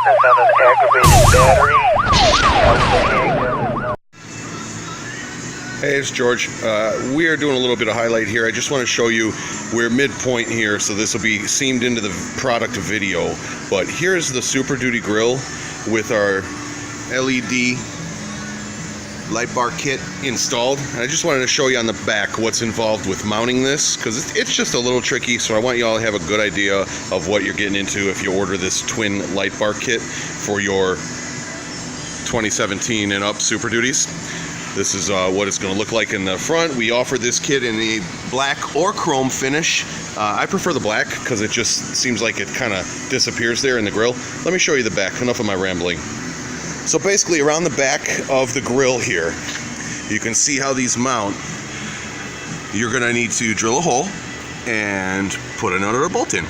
witness on an aggravated battery. Hey, it's George. We are doing a little bit of highlight here. I just want to show you we're midpoint here, so this will be seamed into the product video. But here's the Super Duty grill with our LED light bar kit installed. And I just wanted to show you on the back what's involved with mounting this, because it's just a little tricky, so I want you all to have a good idea of what you're getting into if you order this twin light bar kit for your 2017 and up Super Duties. This is what it's going to look like in the front. We offer this kit in a black or chrome finish. I prefer the black because it just seems like it kind of disappears there in the grill. Let me show you the back. Enough of my rambling. So basically around the back of the grill here, you can see how these mount. You're going to need to drill a hole and put another bolt in.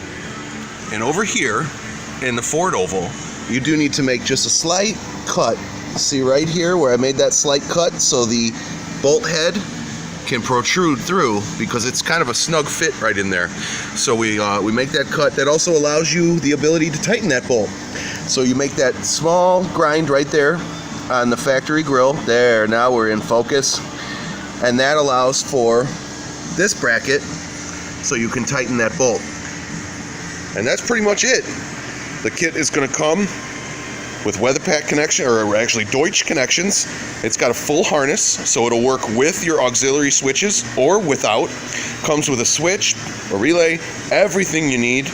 And over here in the forward oval, you do need to make just a slight cut. See right here where I made that slight cut so the bolt head can protrude through, because it's kind of a snug fit right in there. So we make that cut. That also allows you the ability to tighten that bolt. So you make that small grind right there on the factory grill. There, now we're in focus. And that allows for this bracket so you can tighten that bolt. And that's pretty much it. The kit is going to come with weather pack connection, or actually Deutsch connections. It's got a full harness, so it'll work with your auxiliary switches or without. Comes with a switch, a relay, everything you need,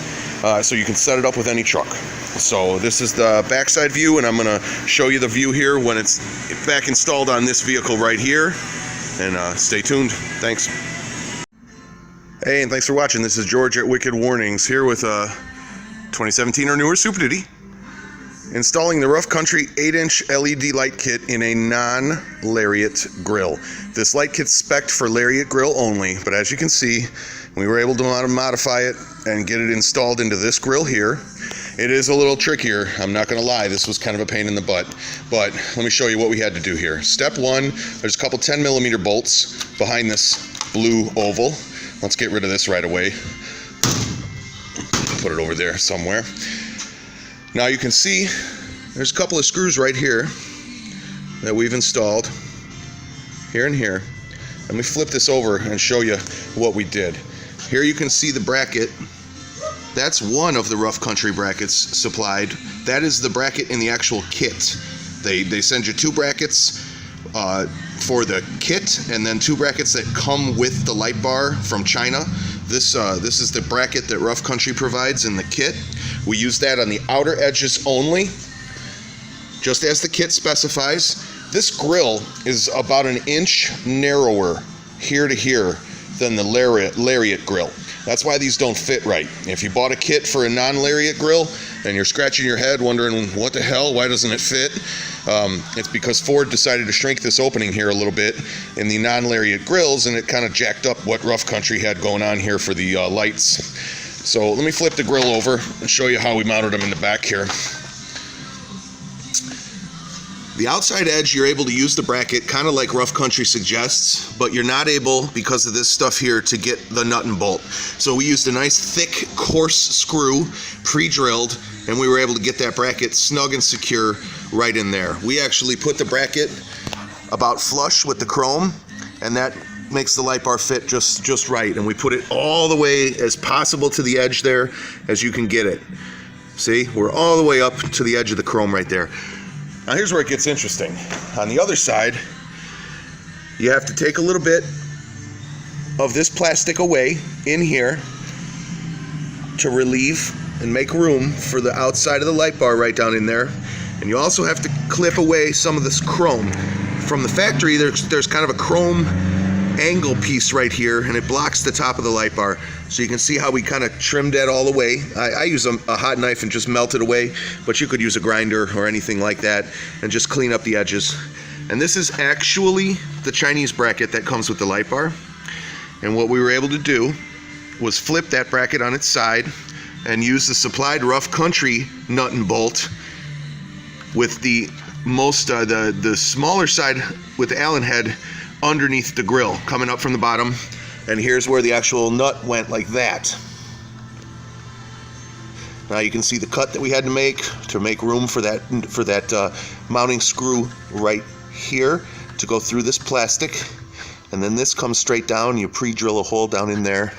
so you can set it up with any truck. So this is the backside view, and I'm gonna show you the view here when it's back installed on this vehicle right here. And stay tuned. Thanks. Hey, and thanks for watching. This is George at Wicked Warnings here with 2017 or newer Super Duty. Installing the Rough Country 8-inch LED light kit in a non-Lariat grill. This light kit's spec'd for Lariat grill only, but as you can see, we were able to modify it and get it installed into this grill here. It is a little trickier, I'm not gonna lie, this was kind of a pain in the butt, but let me show you what we had to do here. Step one, there's a couple 10mm bolts behind this blue oval. Let's get rid of this right away. Put it over there somewhere. Now you can see there's a couple of screws right here that we've installed, here and here. Let me flip this over and show you what we did. Here you can see the bracket. That's one of the Rough Country brackets supplied. That is the bracket in the actual kit. They send you two brackets for the kit, and then two brackets that come with the light bar from China. This is the bracket that Rough Country provides in the kit. We use that on the outer edges only, just as the kit specifies. This grill is about an inch narrower here to here than the Lariat grill. That's why these don't fit right. If you bought a kit for a non-Lariat grill and you're scratching your head wondering what the hell, why doesn't it fit? It's because Ford decided to shrink this opening here a little bit in the non-Lariat grills, and it kind of jacked up what Rough Country had going on here for the lights. So let me flip the grill over and show you how we mounted them in the back here. The outside edge, you're able to use the bracket kind of like Rough Country suggests, but you're not able, because of this stuff here, to get the nut and bolt. So we used a nice thick coarse screw, pre-drilled, and we were able to get that bracket snug and secure right in there. We actually put the bracket about flush with the chrome, and that makes the light bar fit just right. And we put it all the way as possible to the edge there as you can get it. See, we're all the way up to the edge of the chrome right there. Now here's where it gets interesting. On the other side, you have to take a little bit of this plastic away in here to relieve and make room for the outside of the light bar right down in there. And you also have to clip away some of this chrome. From the factory, there's kind of a chrome angle piece right here, and it blocks the top of the light bar. So you can see how we kind of trimmed that all the way. I use a hot knife and just melt it away, but you could use a grinder or anything like that and just clean up the edges. And this is actually the Chinese bracket that comes with the light bar. And what we were able to do was flip that bracket on its side and use the supplied Rough Country nut and bolt with the smaller side with the Allen head underneath the grill, coming up from the bottom. And here's where the actual nut went, like that. Now you can see the cut that we had to make room for that mounting screw right here to go through this plastic. And then this comes straight down. You pre-drill a hole down in there,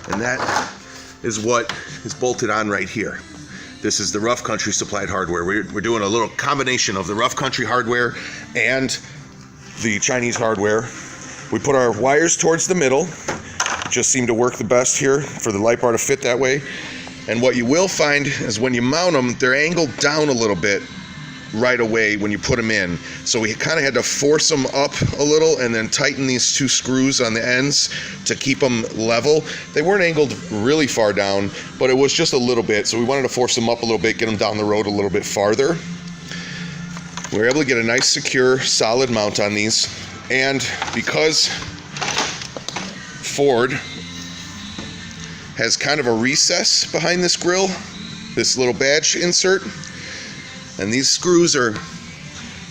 and that is what is bolted on right here. This is the Rough Country supplied hardware. We're doing a little combination of the Rough Country hardware and the Chinese hardware. We put our wires towards the middle. It just seemed to work the best here for the light bar to fit that way. And what you will find is when you mount them, they're angled down a little bit right away when you put them in. So we kind of had to force them up a little and then tighten these two screws on the ends to keep them level. They weren't angled really far down, but it was just a little bit. So we wanted to force them up a little bit, get them down the road a little bit farther. We were able to get a nice, secure, solid mount on these. And because Ford has kind of a recess behind this grill, this little badge insert, and these screws are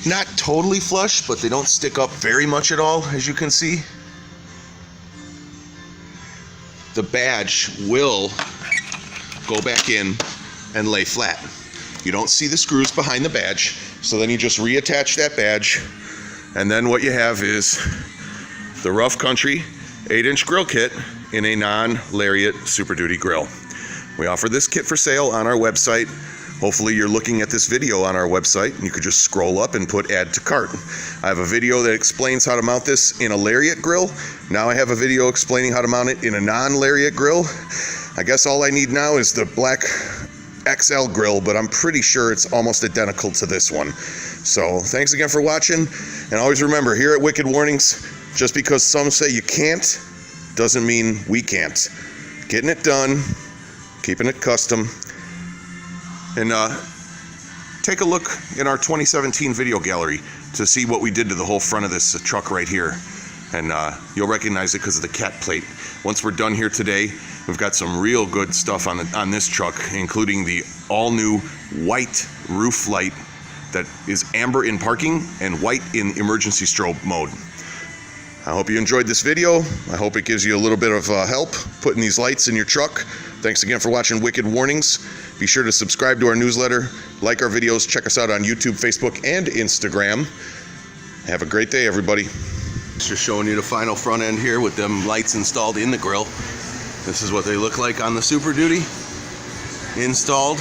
not totally flush, but they don't stick up very much at all, as you can see. The badge will go back in and lay flat. You don't see the screws behind the badge, so then you just reattach that badge, and then what you have is the Rough Country 8-inch grill kit in a non-Lariat Super Duty grill. We offer this kit for sale on our website. Hopefully you're looking at this video on our website, and you could just scroll up and put add to cart. I have a video that explains how to mount this in a Lariat grill. Now I have a video explaining how to mount it in a non-Lariat grill. I guess all I need now is the black XL grill, but I'm pretty sure it's almost identical to this one. So thanks again for watching, and always remember, here at Wicked Warnings, just because some say you can't doesn't mean we can't. Getting it done, keeping it custom. And take a look in our 2017 video gallery to see what we did to the whole front of this truck right here. And you'll recognize it because of the cat plate. Once we're done here today, we've got some real good stuff on this truck, including the all-new white roof light that is amber in parking and white in emergency strobe mode. I hope you enjoyed this video. I hope it gives you a little bit of help putting these lights in your truck. Thanks again for watching Wicked Warnings. Be sure to subscribe to our newsletter, like our videos, check us out on YouTube, Facebook, and Instagram. Have a great day, everybody. Just showing you the final front end here with them lights installed in the grill. This is what they look like on the Super Duty installed.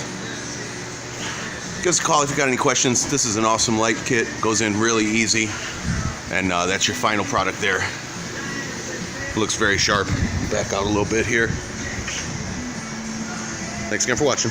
Give us a call if you got any questions. This is an awesome light kit. Goes in really easy. And that's your final product there. Looks very sharp. Back out a little bit here. Thanks again for watching.